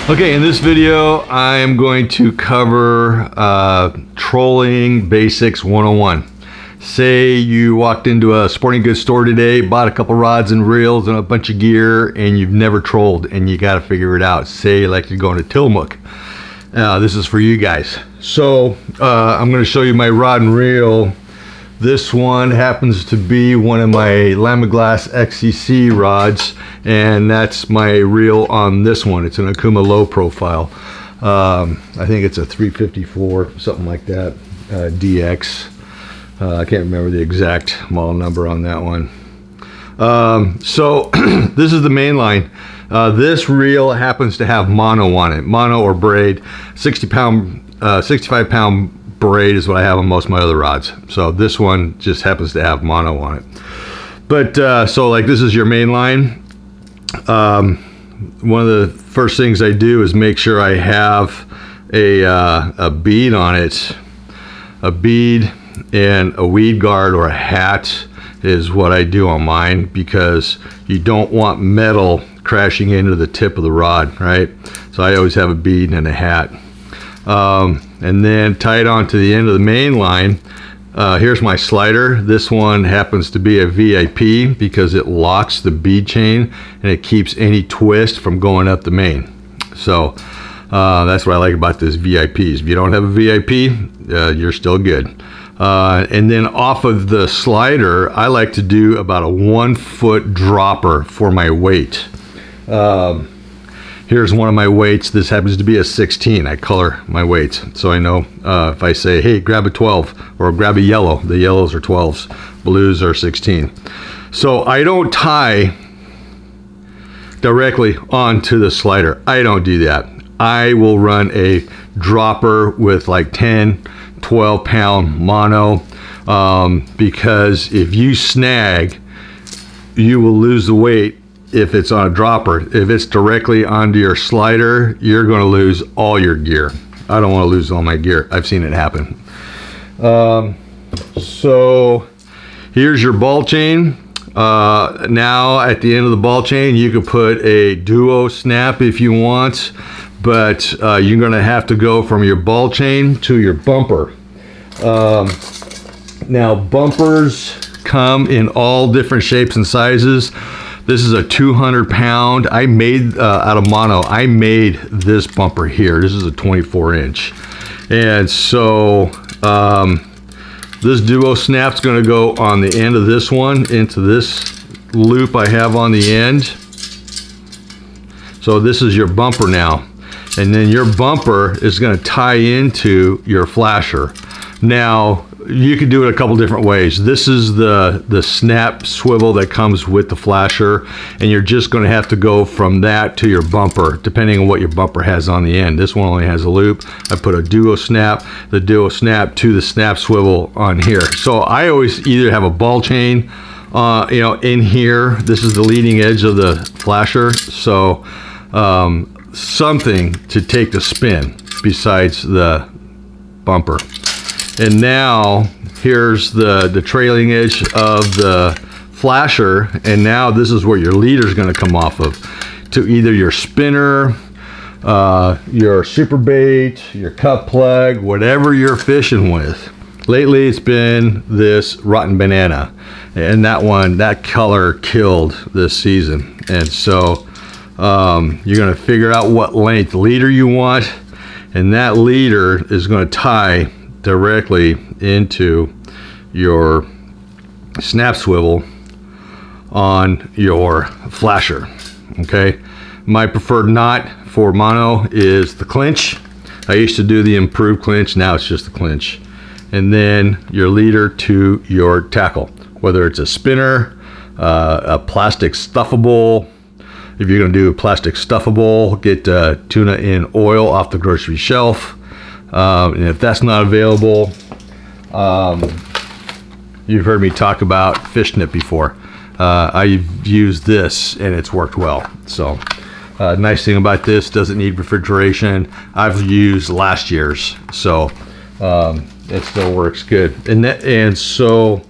Okay, in this video, I am going to cover trolling basics 101. Say you walked into a sporting goods store today, bought a couple rods and reels and a bunch of gear, and you've never trolled and you got to figure it out. Say like you're going to Tillamook. This is for you guys. So I'm going to show you my rod and reel. This one happens to be one of my Lamiglass XCC rods, and that's my reel on this one. It's an Akuma low profile. I think it's a 354, something like that, DX. I can't remember the exact model number on that one. So this is the main line. This reel happens to have mono on it, mono or braid. 65 pound braid is what I have on most of my other rods. So this one just happens to have mono on it. But so like this is your main line. One of the first things I do is make sure I have a bead on it. A bead and a weed guard or a hat is what I do on mine, because you don't want metal crashing into the tip of the rod, right? So I always have a bead and a hat. And then tie it on to the end of the main line. Here's my slider. This one happens to be a VIP because it locks the bead chain and it keeps any twist from going up the main. So that's what I like about this VIPs. If you don't have a VIP, you're still good. And then off of the slider, I like to do about a 1 foot dropper for my weight. Here's one of my weights. This happens to be a 16. I color my weights, so I know if I say, hey, grab a 12 or grab a yellow. The yellows are 12s, blues are 16. So I don't tie directly onto the slider. I don't do that. I will run a dropper with like 10, 12 pound mono, because if you snag, you will lose the weight. If it's on a dropper, if it's directly onto your slider, you're going to lose all your gear. I don't want to lose all my gear. I've seen it happen. So here's your ball chain. Now at the end of the ball chain, you can put a duo snap if you want, but you're going to have to go from your ball chain to your bumper. Now bumpers come in all different shapes and sizes. This is a 200 pound. I made out of mono. I made this bumper here. This is a 24 inch. And so this duo snap's gonna go on the end of this one into this loop I have on the end. So this is your bumper now. And then your bumper is gonna tie into your flasher. Now, you can do it a couple different ways. This is the snap swivel that comes with the flasher, and you're just going to have to go from that to your bumper, depending on what your bumper has on the end. This one only has a loop. I put a duo snap, the duo snap to the snap swivel on here. So I always either have a ball chain, in here. This is the leading edge of the flasher. So something to take the spin besides the bumper. And now here's the trailing edge of the flasher, and now this is where your leader is going to come off of, to either your spinner, your super bait, your cut plug, whatever you're fishing with. Lately it's been this rotten banana, and that color killed this season. And so you're going to figure out what length leader you want, and that leader is going to tie directly into your snap swivel on your flasher. Okay, my preferred knot for mono is the clinch. I used to do the improved clinch, now it's just the clinch. And then your leader to your tackle, whether it's a spinner, a plastic stuffable. If you're going to do a plastic stuffable, get tuna in oil off the grocery shelf. And if that's not available, you've heard me talk about fishnet before. I've used this and it's worked well. So nice thing about this, doesn't need refrigeration. I've used last year's, so it still works good. And so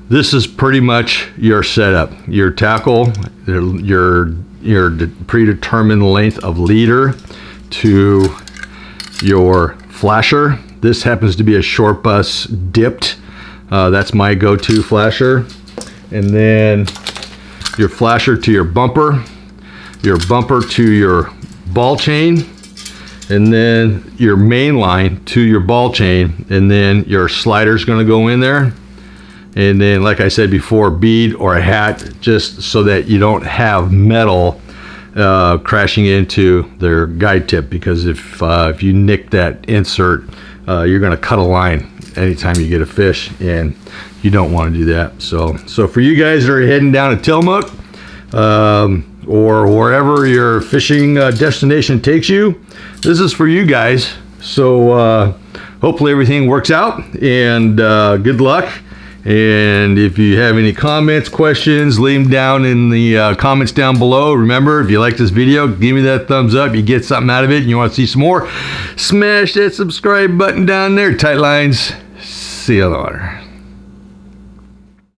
this is pretty much your setup. Your tackle, your your predetermined length of leader to your flasher. This happens to be a short bus dipped. That's my go-to flasher. And then your flasher to your bumper to your ball chain, and then your main line to your ball chain, and then your slider's going to go in there. And then, like I said before, bead or a hat, just so that you don't have metal crashing into their guide tip, because if you nick that insert, you're going to cut a line anytime you get a fish, and you don't want to do that. So for you guys that are heading down to Tillamook, or wherever your fishing destination takes you, this is for you guys. So hopefully everything works out, and good luck. And if you have any comments, questions, leave them down in the comments down below. Remember, if you like this video, give me that thumbs up. You get something out of it and you want to see some more, smash that subscribe button down there. Tight lines. See you on the water.